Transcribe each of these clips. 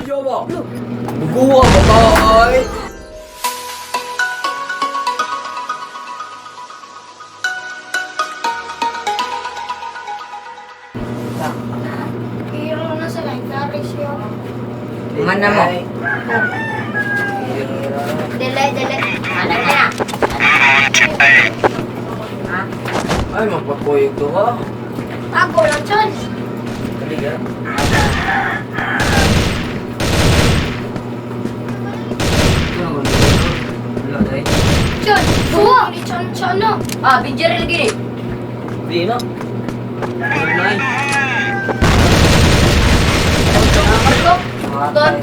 Ayaw ba? Buguwa ba ba ay? Hero na sa line, Clarice yun. Mana mo? Dele. Ano na? Ha? Ay, magpapuyog to ka. Ako lang, Chon. Dali ka. Wala tayo. Chon, buwa. Chon, no. Ah, binjer lagi ni. Di na. Wala na. Don.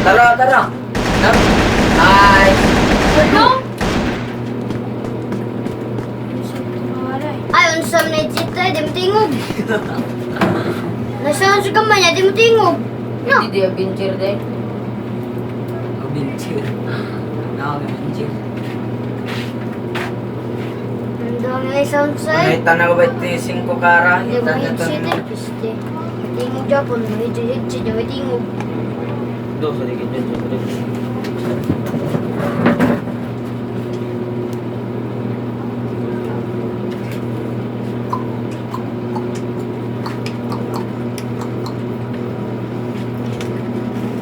Tara. Ay. Ano? Ay, unsam na jita, di mo tingog. Nasaan sa kamay niya, di mo tingog. No. Hindi dia binjer deh. Binchir. Binchir. Nandang nga sound side. Nakita na ko ba ito 5 kara? Di mo Kita na ito. hitsite, piste. Tingog Japon, hitsite, di mo tingog. Do, sedikit dyan.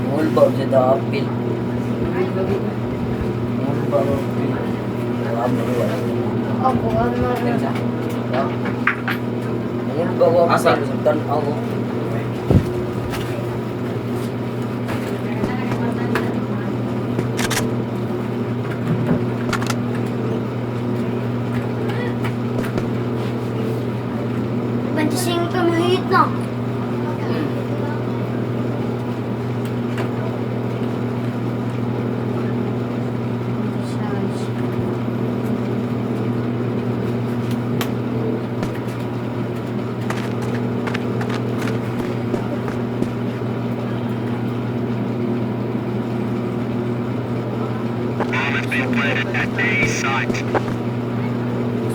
Mulba sa dapil. Mulba sa dapil. Ako, ano na. Mulba ko sa tanaw. Bantising ka mahit na.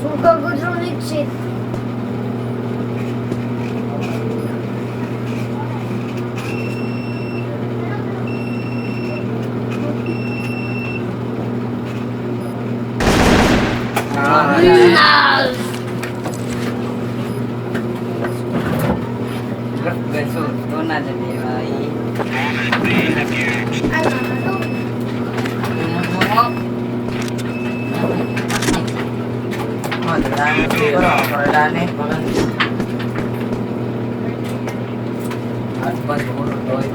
Suka ko drone exit. Nice! Beso, ito na jadi ay. Ano? Oh, dalaman siguro. Paralane. At pas siguro doy.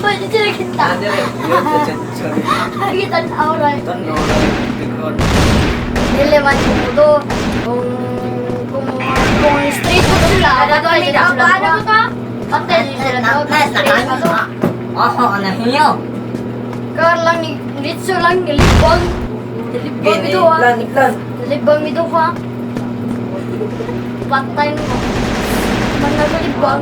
Pwede sila kita. Kita na auray. Nileman ko mo to. Kung street food sila, dadali na sila. Paano ko to? Patay sila to. Street food to. Oh, ano hiyo? Kar lang ni Ritso lang nilibang. Nilibang ito ha. Iklan. Nilibang ito ha. Patay mo. Mana nilibang.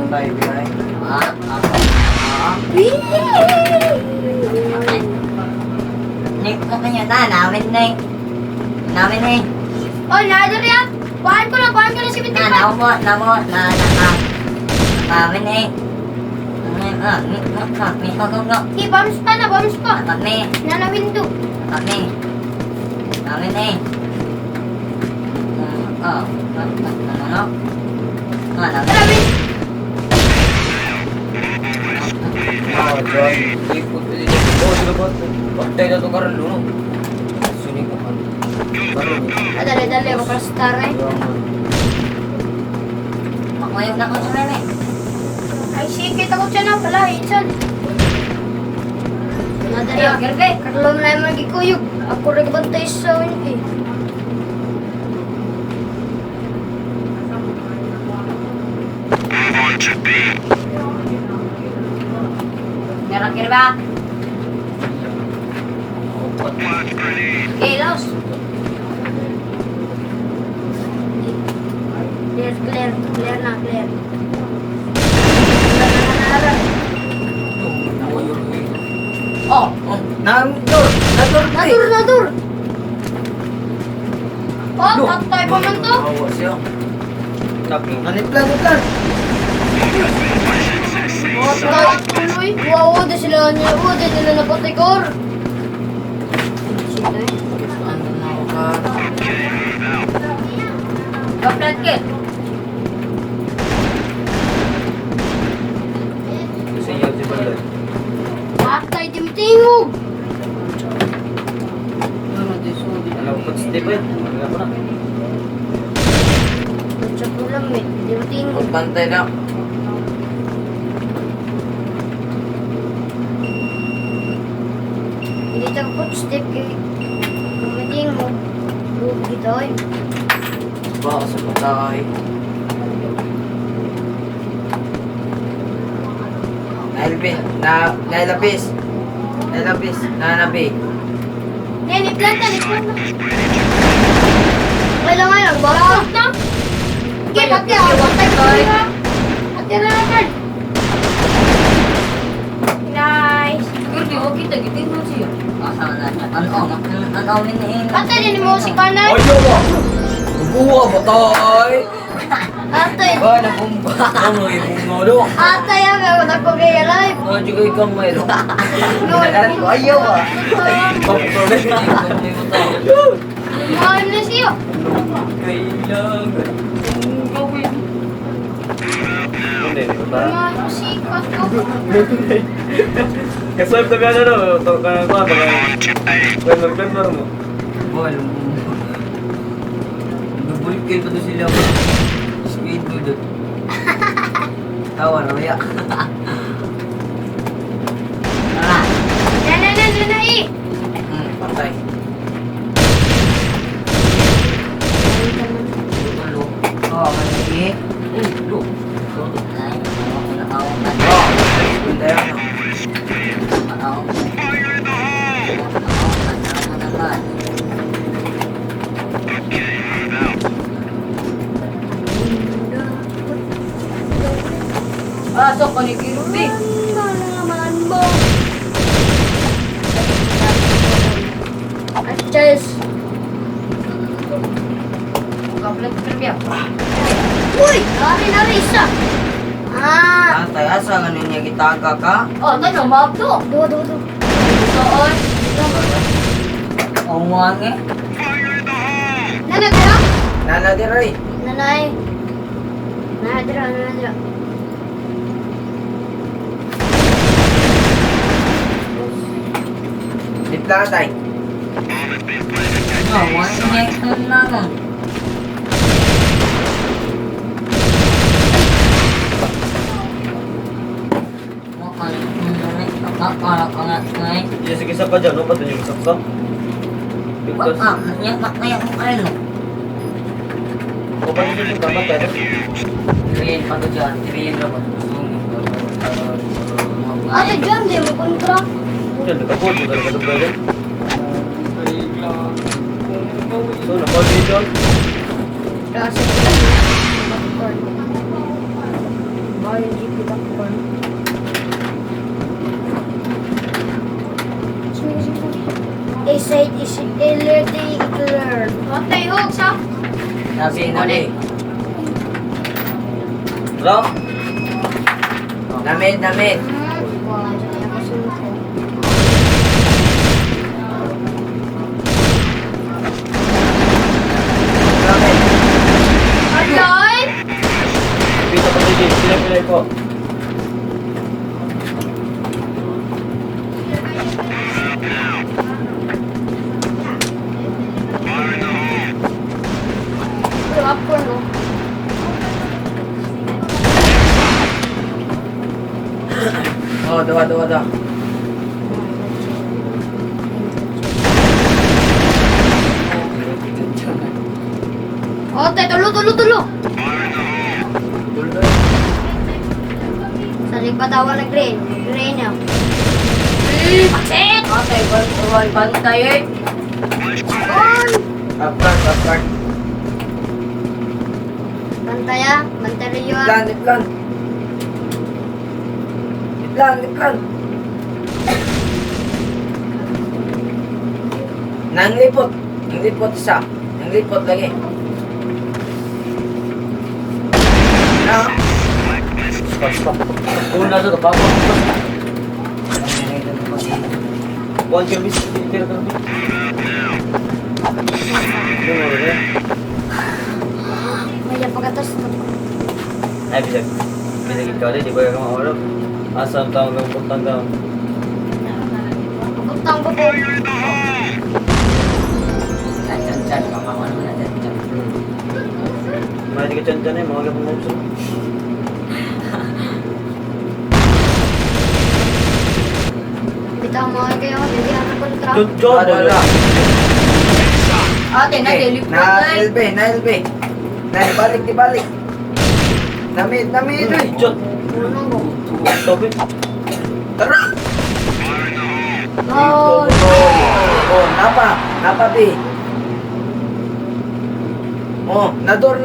Nik ko kanya ta namin ni. Namin ni. Oh, nader yan. Kuhaan ko lang si Bitin. Na namin ni. Mi ko. Bams pa. Kami. Nanawindo. Kami. Namin ni. Oh, ano? Ano? Namin. Oh, John. Ikut ini. Oh, sudah buat. Patay na to karon no. Suni ko kan. Karon. Dali ako para star eh. Makoyog na ko sa meme. Ay, sige, kita ko siya na pala. Itsan. Nadari ako. Gerbe. Karlo mo na yung magikuyog. Ako rin bantay sa eh. Meron kirba. Okay, Los. Clear na. Nadur! Nadur! Natur, natur. Oh, tatay pa man to. Awa siya. Tapi. Naniplan, niplan! Oh, tatay tuloy. Wow, di sila niya. Wow, di nila napatikor. Sino eh? Ano na ako ka? Kaplat kit! Kasi yung si Balay. Tatay, di matingog. Ano di so? Alam ko si Steve. Wala ko na. Sa pulang eh. Di matingog. Magbantay na. Hindi tayo footstep kay matingog. Bugi daw eh. Baka sa patay. Nailapis. Nailapis. Nanabi. Yan, iplanta, iplanta. Wala nga lang, bakit na? Okay, pati ako, patay ko na. Pati na naman. Nice. Siguro di ko kita, gitin mo siya. Asa na niya? Ano minihin? Patay din mo si Kanay. Ayaw ba? Buwa patay. Atay. Ba na bumba. Ano yung nulo? Atay ang ako nagpag-realize. Ano juga ikang mayro? No, Ayaw ah. Mahal na siya. Kailangan gawin. Hindi, di ba? Mahal na si Kato. Kasal to gana no, to kana ko ba. Kwento mo. Bol. Double kill pa to sila. Speed mo doon. Tawa na maya. Na eh. Patay. Tulo. Oh, mali. Tulo. Ay, ako Oh, punta yan. Ah, so panikiro bi. Naman mo. Adjust. Kaplat trivia. Uy! Nari isa. Ah! Patay, asa ganun niya gitaga ka? Oh, tanong mo to. Do. Soon. Ang wangi. Nana, dira? Nana di Ray. Nanay. Nana, dira. Dipla ka tay. Ang wangi niya yung naman. Iya sige sa pa dyan, no? Pato yung saksa. Because, o pa dito yung tama tayo. Tirihin pa to dyan. Tirihin na ba? Ate, dyan, di mo kontra. Diyan, nakapot mo talaga itong gawin. So, napag dito. Kasi, popcorn. Bayan GP popcorn. A side is already clear. Patay, oh, sa? Sabi na ni. Bro? Namid. Wow, dyan ako sumuko. Namid. Aloy! Pita pa dito, pilay po. Popcorn, oh. Oh, dawa. Oh, tayo, tulo. Tuloy. Saling patawa na green. Green na. Paksit! Okay, bantay eh. On! Apart. Bantaya. Bantaya. Diplan. Nanglipot. Nanglipot isa. Nanglipot lagi. Na. Stop. Una na pa ako. Buwan ka bis. Tira ka bis. May pagkatas. Ay, bisag. Bisag ikaw di ba yung mga oras? Asam taong kang putang daw. Pagkutang ko po. Chan-chan, mamakuha naman na chan-chan. Mga di ka chan-chan eh, mga kapang mopso. Bitaw mo kayo. Hindi ako kontra. John, Wala. Ate, na-delip na tayo. Na-LB. Na-balik, balik. Namid. John. Unang ko. Stop it. Tara! Oh. Oh, napa, B. Oh, nador.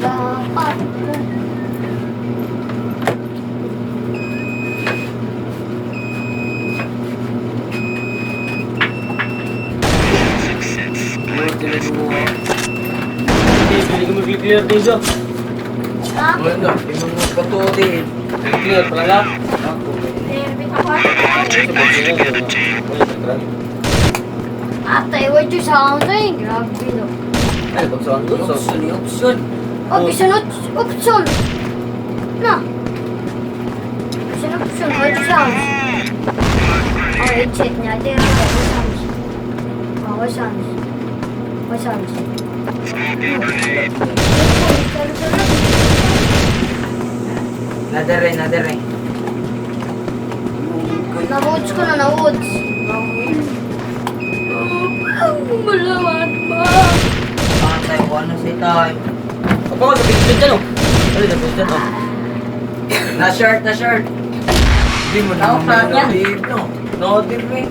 Dapat. Hindi ka mag-clear din siya. Ha? Ano, pinunod pa to din. Clear pala nga. Atay, what you sound eh? Grabe no. Ay, pagsawan doon. Option. Oh, bisunod option. Na. Bisunod option, what you sound? Oh, i-check niya. Di rin ba? What sounds? What sounds? Nadere. Na-woods ko na, na-woods. Malawan ba? Patay ko ano si Tay. Apa ka sa picture dyan, oh? Ano sa picture, oh? Na-shirt. Hindi mo Tao naman pa yan. na-deep, no? No-deep eh.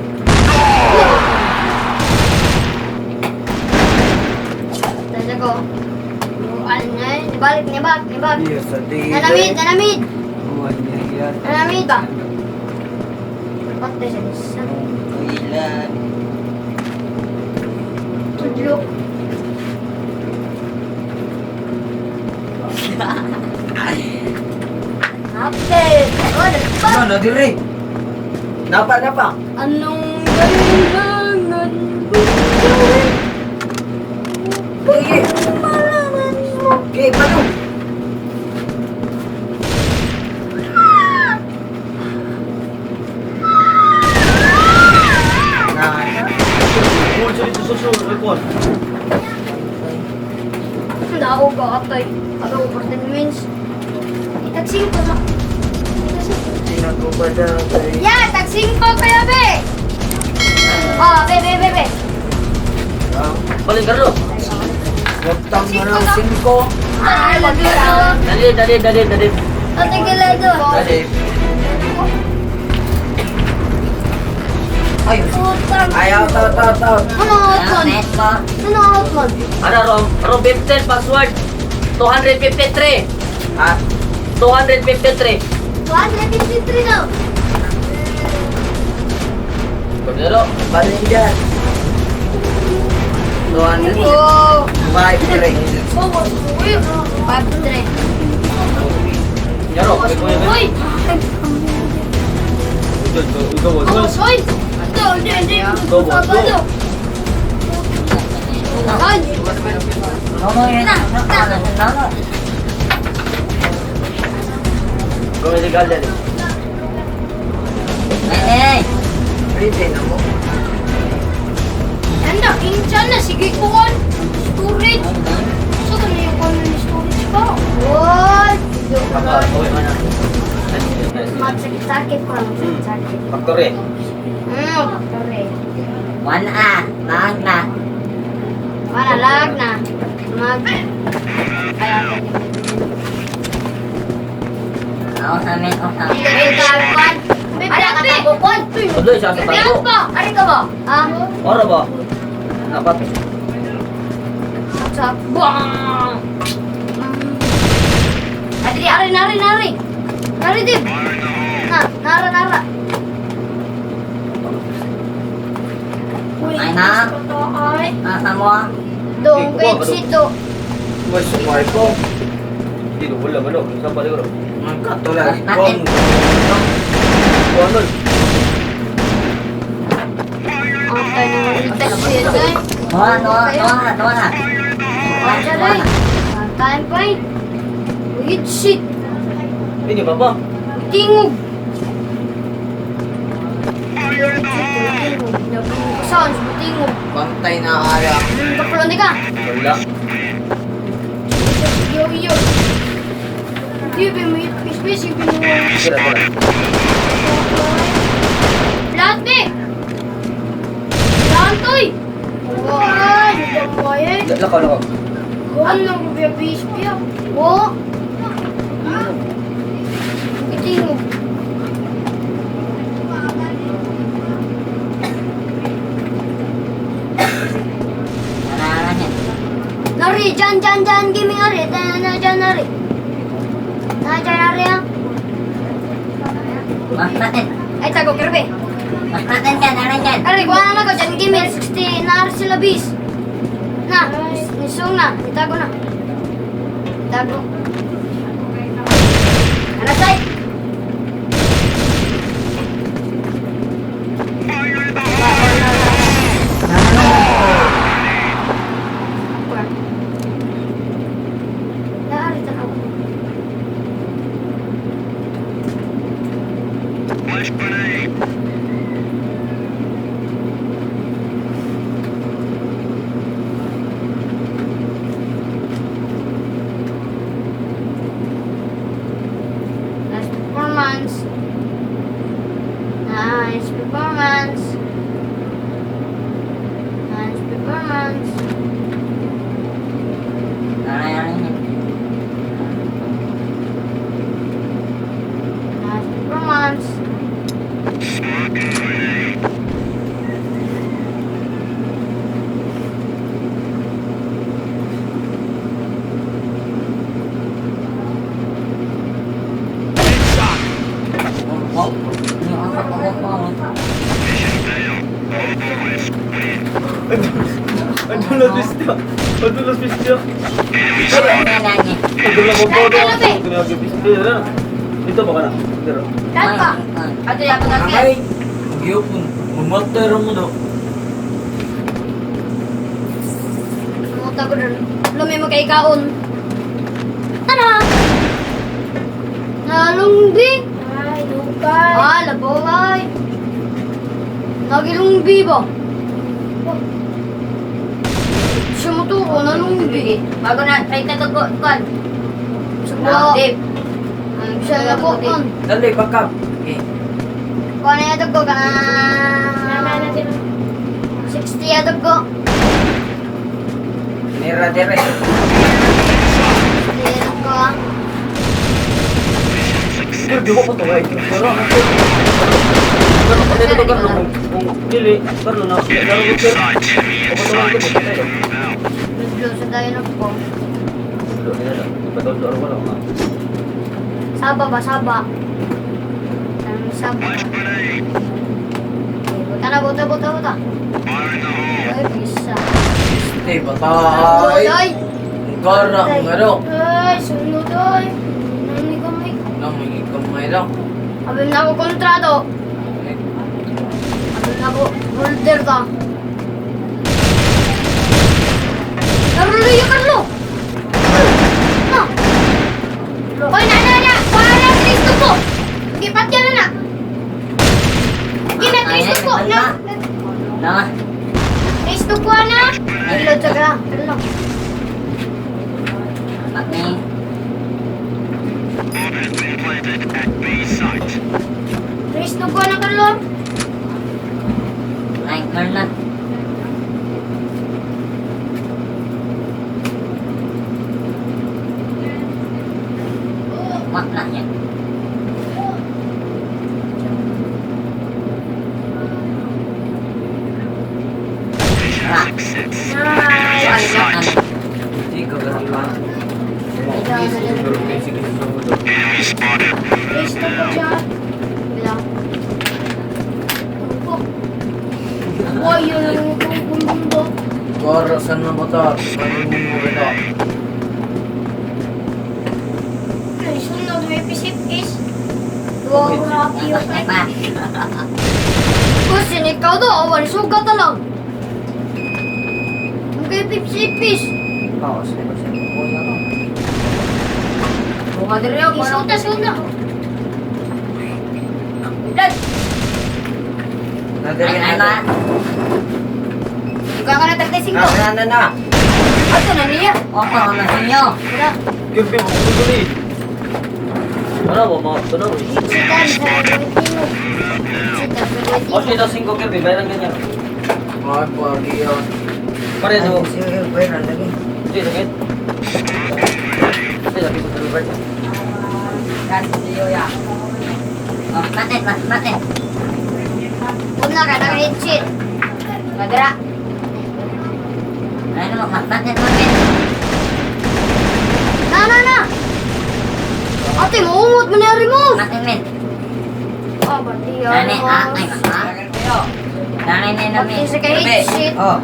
Tanda ko. Ano na yun? Nibalik. Yes, sa deep. Nanamid. Buwan niya yan. Nanamid ba? Patay sa isa. Ilan. Tudlok. Update! Oh, nagpa! Ano, nadiri. Napa. Anong kailangan mo gawin? Sige. Malaman mo. Okay, paano? Kung sa dito sa show, record. Ako ka atay. Ako ko 10 minutes. Tagsing ko na. Sino ko ba dati? Yeah, tagsing ko kaya be! Oh, be. Balik ka rin, oh. Wagtang mo ng 5. Ay, lagi ko. Dali. Ate Galado. Dali. Ay, Utang. out. Ano outman? Net ko. Ano outman? Ano, Rom 15 password. 253. Ha? 253. 153 daw. Pagdalo. Balik dyan. 200. Oh. 5-3. Uy, 5-3. Yaro, balik mo yun. Uy! Ikaw. Uy! Hindi. Go. Ay! Nono yun. Nono. Gawin legal yan, eh. Hey. Ready na mo. Anda, insan na. Sige ko on. Storage. So, kano yung common storage ko? What? Okay man na. Magsakit ko lang. Magsakit. Factory. Factory. 1A. Nang na. Manalag na. Kaya ko din. Ako sa amin. Bibigyan. Ada ka tabukon. Tuloy siya sa Bibigyan tago. pa. Ari ka ba? Ah? Oro ba? Dapat. Sa bang. Adri, ari. Naridib. Nara. Uy, Ay, na. ito ay. Amo ah. Dong kay sito. Mas sumay ko. Hindi, wala, malo. Saan pa siguro? Ang katulad Mas ko. natin. Ano? Ang tayo ng itas siya dyan. Noa na. Aja dai. Time pa eh. Wait, shit. Hindi, papa. Tingog. Saan? Tingog. Bantay na ara. Kapulon di ka. Wala. Yo. Di ba may space yung pinuha? Tira. Lahat be. Lantoy. Why? Why? Lakaw. Ano ko ba bispia? Wo. Tingog. Nari, jan gaming ari. Jan nari. Jan nari ah. Mas natin. Ay tago kerbe. Mas natin yan. Ano yan? Ari, kuha na ko jan gaming 60 nari sila bis. Na, nisung na. Itago na. Itago. Ano say? Nice performance. Ano yan? Nice performance. Adulas pistol. Dito ba ka na? Dito. Lahat ka. Ato yung pagkakit. Ay, magyupon. Mamatay rin mo daw. Muta ko rin. Lumi mo kay kaon. Ano? Nalungbi. Ay, lukay. Ah, labaway. Nagilungbi ba? Siya mo to ko, nalungbi. Bago na, try ka to ko. Subo. Dip. Siya na po on. Dali, bakap. Okay. Kung ano yung ko ka na... 60 yung ko. Nira dire. 60 yung ko. Sir, di ko pa ito guys. Pero ano sir? Pero kasi ito Carlo, kung pili, Carlo na, laro ko sir. Papatulang ko, patay. Lusa tayo na po. Patol laro ko lang. Saba ba? Saba. Saba. Buta. Ay, bisa. Stay, batay. Ay! Ang gara, ang garo. Ay, sunod ay. Nani kamay. Lang, may kamay lang. Abim na ako kontrado. Abim na ako holder ka. Carlo yun, Carlo! No! Hoy, na! Para Cristo po! Gipat ka na! Gina, Cristo po! Na! Nah, Cristo po na! Carlo, tsaga. Carlo. mak ni. Cristo po na, Carlo. Nightmare na. Mak na yan. Nice! Hindi ka garo lang. Pero may sige sa sumunod. Please, tungkol siya. Bilang. Tungkol. Why yun ang kumbumbo? Para saan na ba ito? Manimumura ito. Ay, sunod may pisip-is. Wow, Rocky yun. Kasi ikaw daw, awan, sugat na lang. Ang kayo pisip-is. Oo, sige ba siya? Kuya ka. Buka diri ako. Isuta, suta. Dad! Nadali Ay, na. Ikaw ka na 35. Na. Ato na niya. Oo, na niya. Wala. Gabi mo, kutuloy. Ano ba, mga tunaw eh. Itsitan sa Valentino. Itsitan sa O, Valentino. siya daw 5 Kirby, bayaran ganyan. Ay, pagi yan. Pare, ito. Sige, bayaran lagi. Sige, sakit. Sige, lagi ko sa Robert. Kan siyo ya. Oh, mate. Una ka ng headset. Madara. Ano mo, mate. Na. Ate, maungot mo na mo. Mate men. Ah, bati yan. Nani, ay, Nani na namin. Bati sa kay headset. Oh.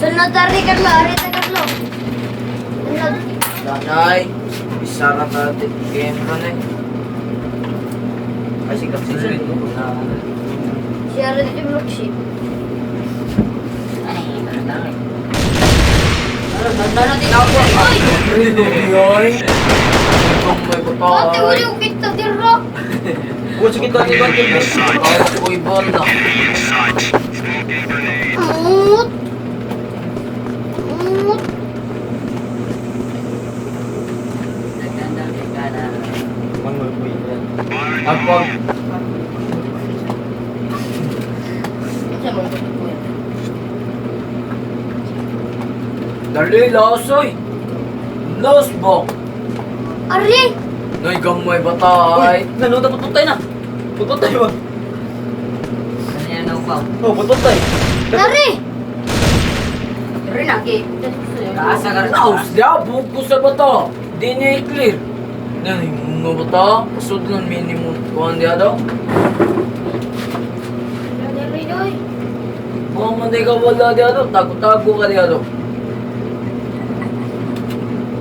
Sunod tari ka lo, arita ka lo. Sunod. Danay, bisa ka natin game man eh. Ay, sikap siya. Siya rin yung lookship. Ay, ano din ako. Ay! Yoy! Kung may Ate, patay. huli ko kita tira. Huwag sige tayo ba Kirby? Ay, ko ibon na. Amut. Mangol ko yan. Agpag. Dali, lasoy! Los bok! Ari! Noy gamay batay! Nanood na pututay na! Pututay ba? Ano yan ako? Oh, pututay! Ari! Pero lagi. Kaasa ka rin. Naus dia, buko sa bata! Di niya i-clear! Yan, yung mga bata, pasod ng minimum kuhan dia daw. Ari, doy. Mga manday ka wala dia daw, tago-tago ka dia daw.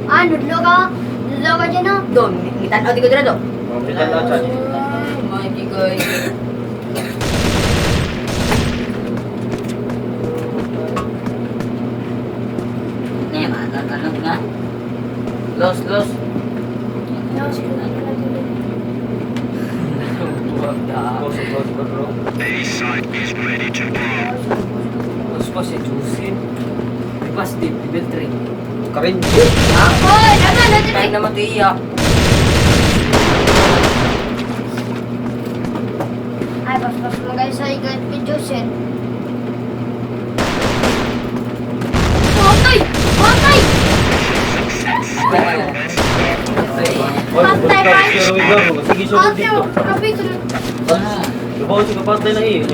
Ah, nudlo ka. Nudlo ka dyan, oh. Doon, ngitan ko dito do. Kita na chan. Mga kigoy. Nih, ano nga? Los. Mas pa si Jusin. Pas di Beltring. Karin. Hoy, naman. Kahit naman ito iyak. Ay, pas magay sa ikat video set. Patay! Patay! Patay, patay! Sige, so Ate, dito. kapito. Bawa si kapatay na iyo.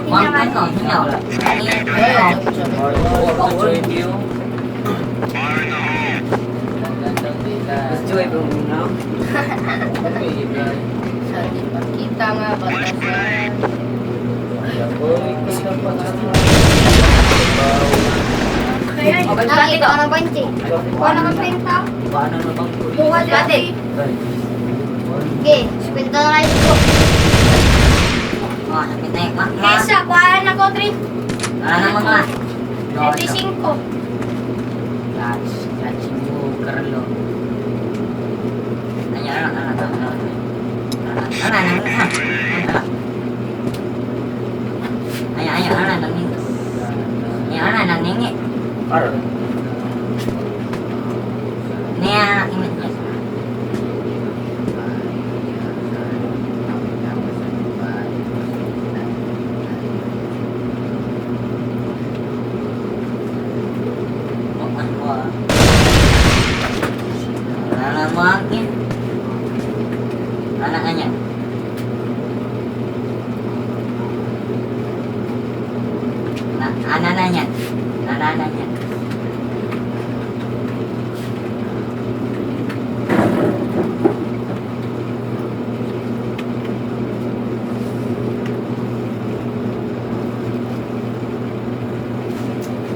Ma'am, ano? Thank you. Enjoy po muna. Kita nga batasan. Lagi ka ng 20. Wala kang penta. Paano na bang Buka dati. Okay, spenta na kayo ko. Oh, nakitek. Kesa, kuhaan na ko, 3. Ano naman nga? 25. Gachi mo, Carlo. Para. Anaknya. Anaknya.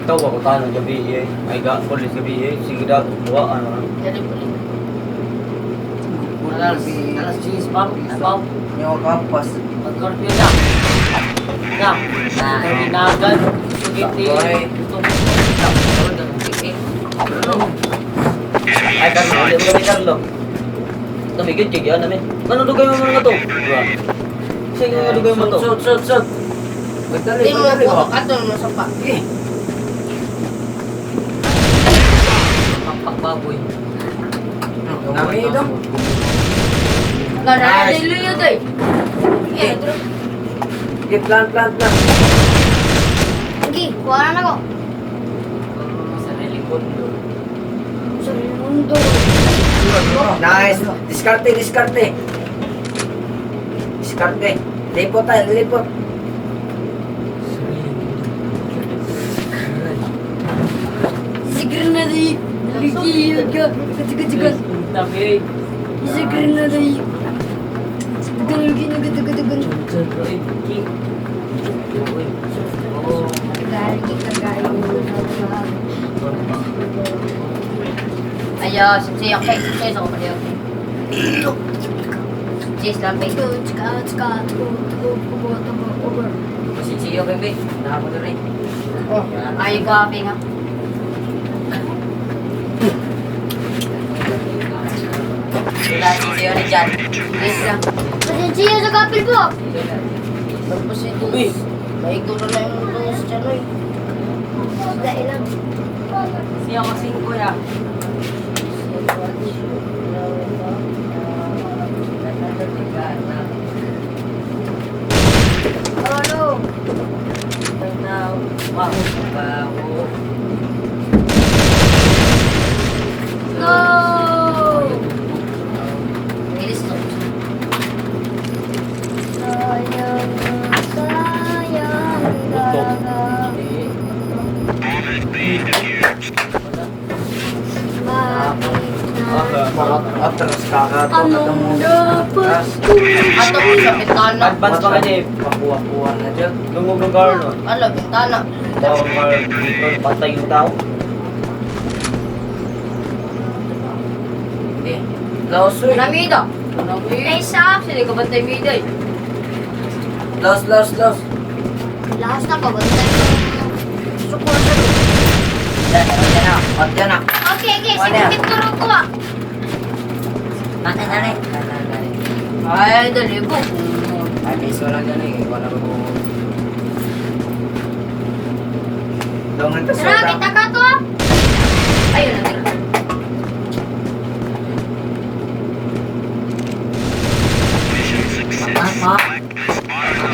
Ikaw ako tanong gabi eh. Ay ga, polis gabi eh. Sige daw, buwa ano. Jadi boleh. Alas jenis pam, pam. Nyawa kampas. Pagkorpio na. Na. Kinagan. Sugiti. Ay Carlo, hindi mo kami Carlo. Tumigid kay yan namin. Ano dugay mo mga to? Diba? Sige nga dugay mo to. Sud. Magdali, Hindi mo magdali po mo. katol mo sa pa. Pagbaboy. Nami ito. Karena Nice. dulu ya deh. Iya terus. Sige, plant. Sige, kuha na ako. Sarili kondo. Sa mundo. Nice. Diskarte. Lipot tayo, lipot. Si Grenade. Lagi ka. Tiga. Tapi Si Grenade. Tiga. ayo sih oke sih sama dia. Sih sampai si Cio bebe. Nah aku tuh nih. Oh, ayo ke apa nga? Wala si Cio ni Jan. Yes lang. Pasensya sa kapil po. Tapos ito. Baik ko na lang yung mga sa chanoy. Dahil lang. Siya kasing ko ya. Ano? No! After kakato Anong dapat Atau sa bintana. Advance pa kanya eh. Pakuha na dyan. Lungog lugar no. Ano, bintana. Tawag mga dito, patay yung tao. Hindi. Lausoy. Namida. Namida. Isa. Sili ka bantay mida eh. Laos. Lakas na ka ba? Sukura sa Yan na. Okay, Wala. sige, turo ko ah. Nani. Ay, dalibo. Ay, miso lang yan eh. Wala mo. Dongan ka Tara, soda. kita ka to ah. Ayun na tira. Apa?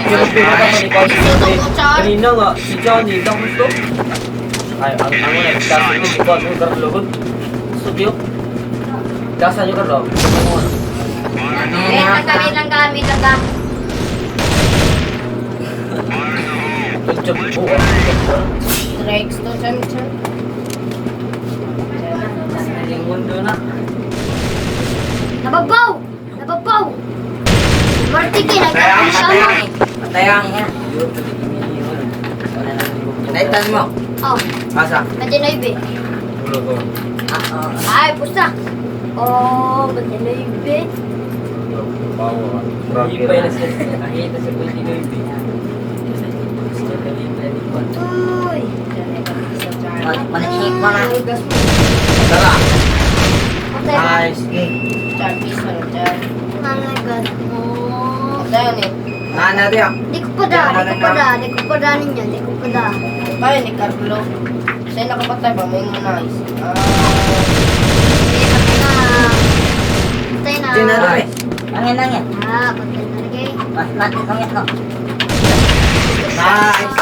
Yung pinaka-manikal si Johnny. Kanina nga, si Johnny, ang gusto. Ay, ang una, kasi yung ikaw, yung karlugod. Studio. Kasa nyo karlo. Wait lang ka. Tudyog po. Rex to chan. Yung mundo na. Nababaw! Martiki, nagkakaroon siya mo. Patayang. Naitan mo. Oh, Asa? nandiyan na ibe. Ulo ko. Ay, pusta. Oh, nandiyan na ibe. Bawa. Hindi pa yun siya. Nakita sa pwede na yung biya. Uy. Manahik mo na. Tara. Patay. Nice. Charpis mo na dyan. Nanagat mo. Patay yun eh. Nana diya. Di ko pa da ninyo, di ko pa da. Kaya ni Carlo. Siya nakapatay ba? May nice. Patay na. Tinalo eh. Angin. Ah, patay na lagi. Natin angin ko. Nice.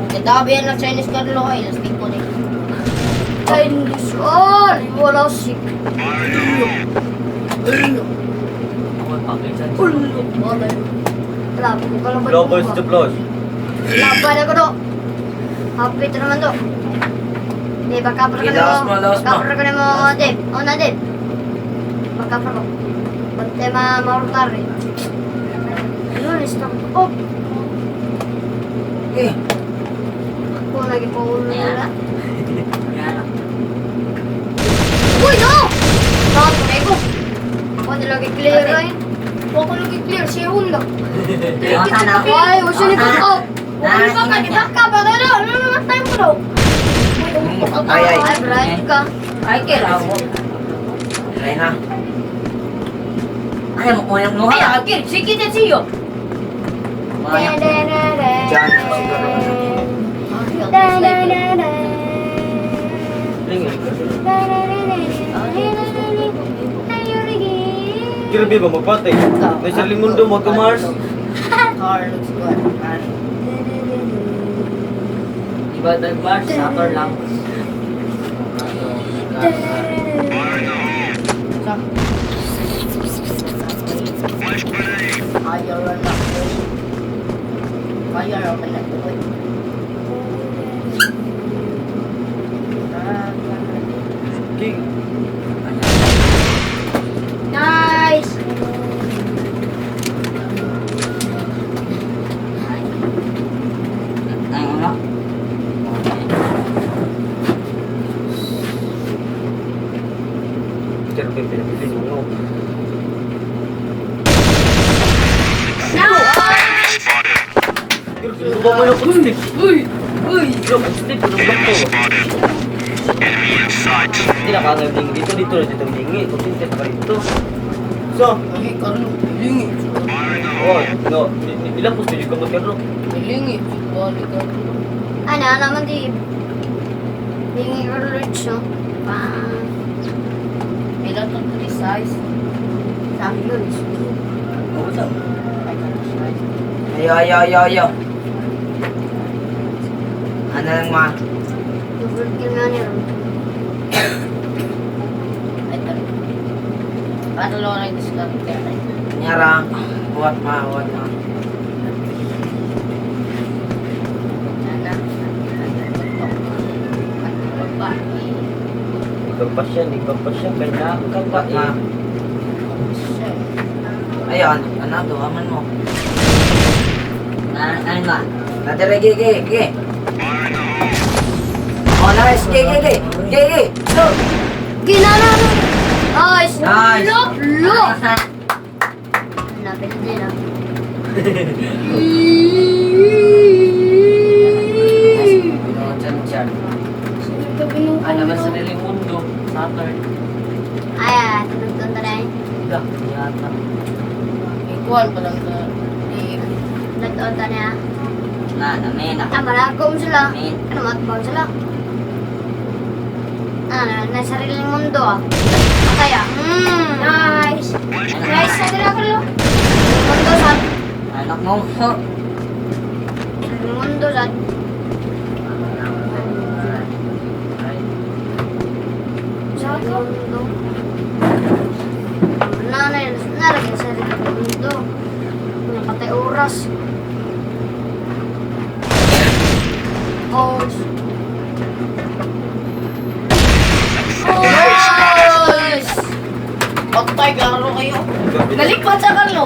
Kitabi yan ng Chinese Carlo ay lastik ko din. Chinese. Oh, wala si. Wala. Wala, ko lang ba? Global to plus. Laban ako do. Happy to naman do. Di ba kapra ka Laos mo. Kapra ka mo, Dave. O na, Dave. Magkaparo. Bante maurtar eh. Ayun, stop. Oh, Okay. ako lagi po ulo nila. Yan. Uy, no! Nakapunay ko. Ako nilagay clear eh. Ako lagi clear, siya Honda. Iwasan na ako. Ay, wala siya nag-up. Wala ka ka, di ba ka? Baka na, ano naman tayo mo daw? Ay, ay. Ay, bright ka. Ay, kirawo. Try na. Ay, mo kuyang nuha. Ay, akir. Sige na siyo. Mayang. Diyan. Lingin ka. Grabe ba magpatay? May sarili mundo, magka-Mars. Car looks good. Iba ng Mars, Saturn lang. Ayaw lang ako. Ayaw lang ako. King. Nice! Ano? Grabe, pinapilin mo. No? Grabe, ba mo yung footstick? Uy! Yung footstick, anong block to? Hindi nakangabing dito, dito ang lingi. Footstick pa rito. So, Ay, Carlo. Lingi. oh, no, ilang footstick ka magkano? Lingi. Bali ka. Ano naman di? Hingi ko rich, no? Ilan to size? Sabi yun. Oo daw. Ayo. Ano lang ma? Double kill nga niya. Ito. Paano lang na discount kaya? Nyara. Huwag ma. Igpapasyan, kanya ka pa Huwag ma. Ayun. Ano? Duhaman mo. Ano ba? Natira, gigi. Oh, nice. Gigi. Go. Ginala na! Nice! Nice. Lo! Napit din ah. Chan. Ano ba sarili mundo? Saturn. Ay, tunod-tunod na yun. Ilang, yata. Ikuan pa lang sa Nagtunod niya. namin ako. Malagom sila. Ano, matbang sila. Nasa sariling mundo ah. Kaya, nice! Nice, sa nila ko lo. Mundo sa... Anak mo. Sariling mundo sa... Sa mundo. Nalagay sa sariling mundo. Nakatay oras. Oh, Patay, Carlo kayo. Grabe. Nalipat sa Carlo.